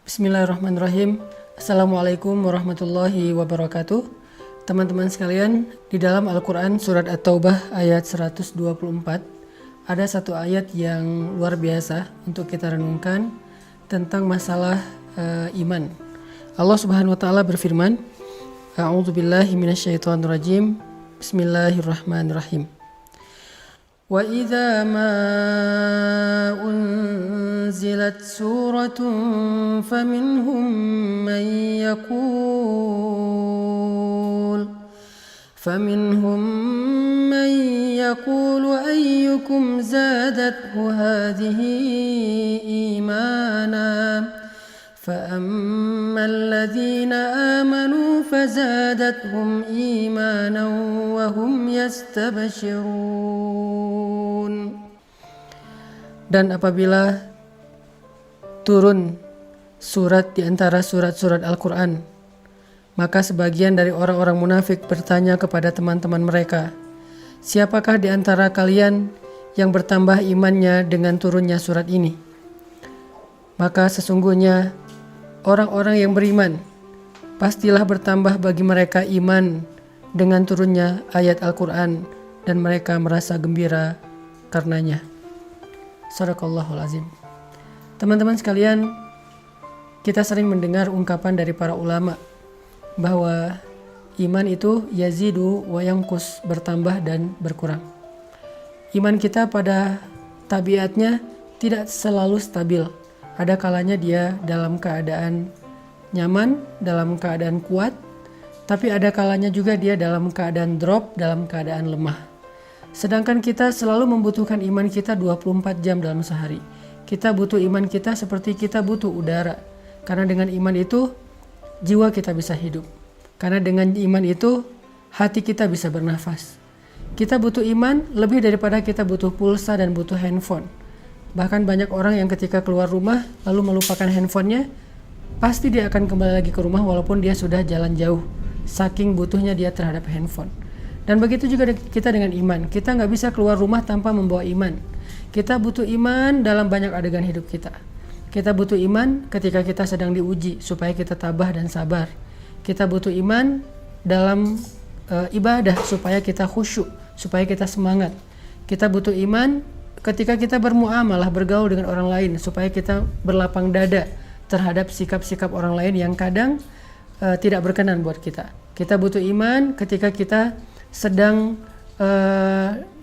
Bismillahirrahmanirrahim. Assalamualaikum warahmatullahi wabarakatuh. Teman-teman sekalian, di dalam Al-Quran surat At-Taubah ayat 124 ada satu ayat yang luar biasa untuk kita renungkan tentang masalah iman. Allah Subhanahu wa taala berfirman, A'udzubillahi minasyaitonirrajim. Bismillahirrahmanirrahim. Wa idza ma unzilat suratun faminhum man yaqulu ayyukum zadathu hadhihi imana فأما الذين آمنوا فزادتهم إيمانا وهم يستبشرون. Dan apabila turun surat di antara surat-surat Al-Quran, maka sebagian dari orang-orang munafik bertanya kepada teman-teman mereka, siapakah di antara kalian yang bertambah imannya dengan turunnya surat ini? Maka sesungguhnya orang-orang yang beriman pastilah bertambah bagi mereka iman dengan turunnya ayat Al-Quran dan mereka merasa gembira karenanya. Shadaqallahul azim. Teman-teman sekalian, kita sering mendengar ungkapan dari para ulama bahwa iman itu yazidu wa yanqus, bertambah dan berkurang. Iman kita pada tabiatnya tidak selalu stabil. Ada kalanya dia dalam keadaan nyaman, dalam keadaan kuat, tapi ada kalanya juga dia dalam keadaan drop, dalam keadaan lemah. Sedangkan kita selalu membutuhkan iman kita 24 jam dalam sehari. Kita butuh iman kita seperti kita butuh udara. Karena dengan iman itu, jiwa kita bisa hidup. Karena dengan iman itu, hati kita bisa bernafas. Kita butuh iman lebih daripada kita butuh pulsa dan butuh handphone. Bahkan banyak orang yang ketika keluar rumah lalu melupakan handphonenya, pasti dia akan kembali lagi ke rumah walaupun dia sudah jalan jauh, saking butuhnya dia terhadap handphone. Dan begitu juga kita dengan iman. Kita nggak bisa keluar rumah tanpa membawa iman. Kita butuh iman dalam banyak adegan hidup kita. Kita butuh iman ketika kita sedang diuji supaya kita tabah dan sabar. Kita butuh iman dalam ibadah supaya kita khusyuk, supaya kita semangat. Kita butuh iman ketika kita bermuamalah, bergaul dengan orang lain supaya kita berlapang dada terhadap sikap-sikap orang lain yang kadang tidak berkenan buat kita. Kita butuh iman ketika kita sedang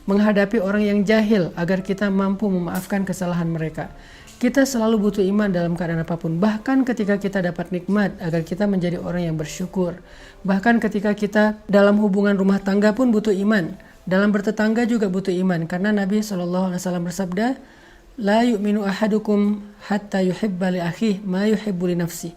menghadapi orang yang jahil agar kita mampu memaafkan kesalahan mereka. Kita selalu butuh iman dalam keadaan apapun. Bahkan ketika kita dapat nikmat agar kita menjadi orang yang bersyukur. Bahkan ketika kita dalam hubungan rumah tangga pun butuh iman. Dalam bertetangga juga butuh iman, karena Nabi SAW bersabda, La yu'minu ahadukum hatta yuhibba li akhihi ma yuhibbu li nafsi.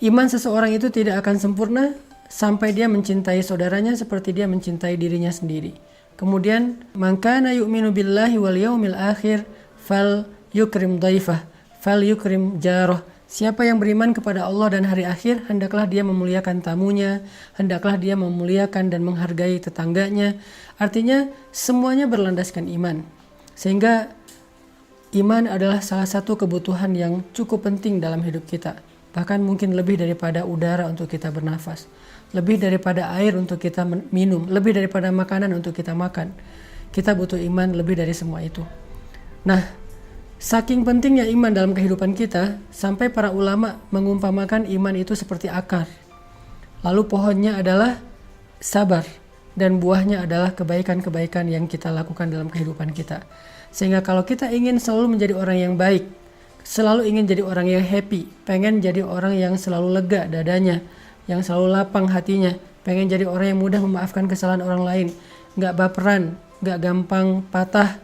Iman seseorang itu tidak akan sempurna sampai dia mencintai saudaranya seperti dia mencintai dirinya sendiri. Kemudian, man kana yu'minu billahi wal yaumil akhir fal yukrim dhaifah, fal yukrim jarah. Siapa yang beriman kepada Allah dan hari akhir, hendaklah dia memuliakan tamunya, hendaklah dia memuliakan dan menghargai tetangganya. Artinya semuanya berlandaskan iman. Sehingga iman adalah salah satu kebutuhan yang cukup penting dalam hidup kita. Bahkan mungkin lebih daripada udara untuk kita bernafas, lebih daripada air untuk kita minum, lebih daripada makanan untuk kita makan. Kita butuh iman lebih dari semua itu. Nah, saking pentingnya iman dalam kehidupan kita, sampai para ulama mengumpamakan iman itu seperti akar. Lalu pohonnya adalah sabar, dan buahnya adalah kebaikan-kebaikan yang kita lakukan dalam kehidupan kita. Sehingga kalau kita ingin selalu menjadi orang yang baik, selalu ingin jadi orang yang happy, pengen jadi orang yang selalu lega dadanya, yang selalu lapang hatinya, pengen jadi orang yang mudah memaafkan kesalahan orang lain, gak baperan, gak gampang patah,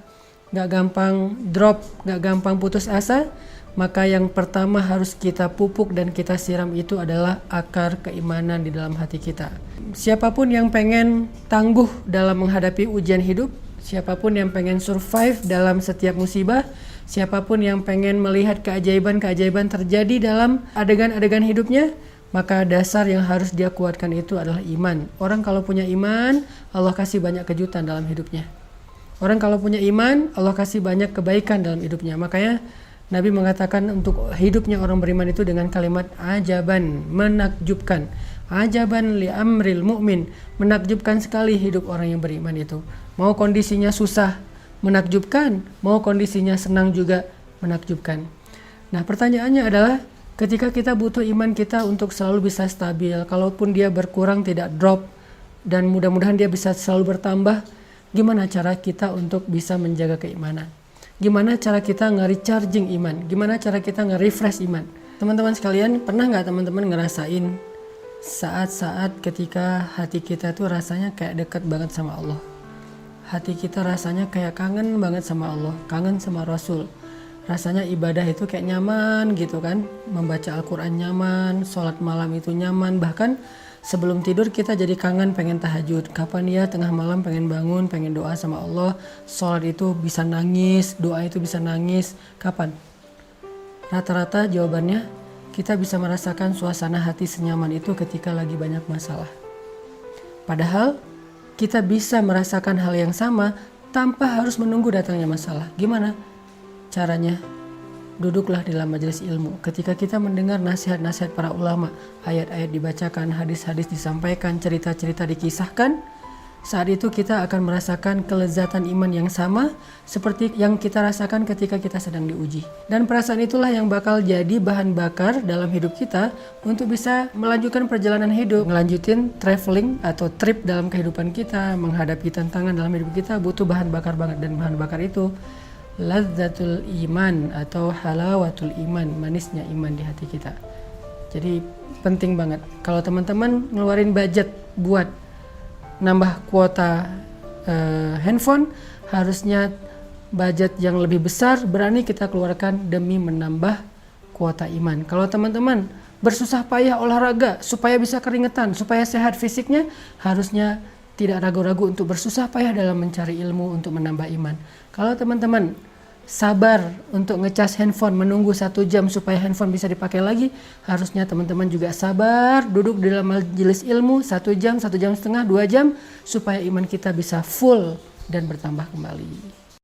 gak gampang drop, gak gampang putus asa, maka yang pertama harus kita pupuk dan kita siram itu adalah akar keimanan di dalam hati kita. Siapapun yang pengen tangguh dalam menghadapi ujian hidup, siapapun yang pengen survive dalam setiap musibah, siapapun yang pengen melihat keajaiban-keajaiban terjadi dalam adegan-adegan hidupnya, maka dasar yang harus dia kuatkan itu adalah iman. Orang kalau punya iman, Allah kasih banyak kejutan dalam hidupnya. Orang kalau punya iman, Allah kasih banyak kebaikan dalam hidupnya. Makanya Nabi mengatakan untuk hidupnya orang beriman itu dengan kalimat ajaban, menakjubkan. Ajaban li amril mu'min, menakjubkan sekali hidup orang yang beriman itu. Mau kondisinya susah, menakjubkan. Mau kondisinya senang juga, menakjubkan. Nah, pertanyaannya adalah ketika kita butuh iman kita untuk selalu bisa stabil, kalaupun dia berkurang tidak drop, dan mudah-mudahan dia bisa selalu bertambah, gimana cara kita untuk bisa menjaga keimanan? Gimana cara kita nge-recharging iman? Gimana cara kita nge-refresh iman? Teman-teman sekalian, pernah nggak teman-teman ngerasain saat-saat ketika hati kita tuh rasanya kayak dekat banget sama Allah? Hati kita rasanya kayak kangen banget sama Allah, kangen sama Rasul. Rasanya ibadah itu kayak nyaman gitu kan. Membaca Al-Quran nyaman, sholat malam itu nyaman. Bahkan sebelum tidur kita jadi kangen pengen tahajud. Kapan ya tengah malam pengen bangun, pengen doa sama Allah. Sholat itu bisa nangis, doa itu bisa nangis. Kapan? Rata-rata jawabannya kita bisa merasakan suasana hati senyaman itu ketika lagi banyak masalah. Padahal kita bisa merasakan hal yang sama tanpa harus menunggu datangnya masalah. Gimana caranya? Duduklah dalam majelis ilmu. Ketika kita mendengar nasihat-nasihat para ulama, ayat-ayat dibacakan, hadis-hadis disampaikan, cerita-cerita dikisahkan, saat itu kita akan merasakan kelezatan iman yang sama seperti yang kita rasakan ketika kita sedang diuji. Dan perasaan itulah yang bakal jadi bahan bakar dalam hidup kita untuk bisa melanjutkan perjalanan hidup, melanjutin traveling atau trip dalam kehidupan kita, menghadapi tantangan dalam hidup kita butuh bahan bakar banget. Dan bahan bakar itu lazzatul iman atau halawatul iman, manisnya iman di hati kita. Jadi penting banget kalau teman-teman ngeluarin budget buat nambah kuota handphone, harusnya budget yang lebih besar berani kita keluarkan demi menambah kuota iman. Kalau teman-teman bersusah payah olahraga supaya bisa keringetan, supaya sehat fisiknya, harusnya tidak ragu-ragu untuk bersusah payah dalam mencari ilmu untuk menambah iman. Kalau teman-teman sabar untuk ngecas handphone, menunggu 1 jam supaya handphone bisa dipakai lagi, harusnya teman-teman juga sabar duduk di dalam majelis ilmu 1 jam, 1 jam setengah, 2 jam supaya iman kita bisa full dan bertambah kembali.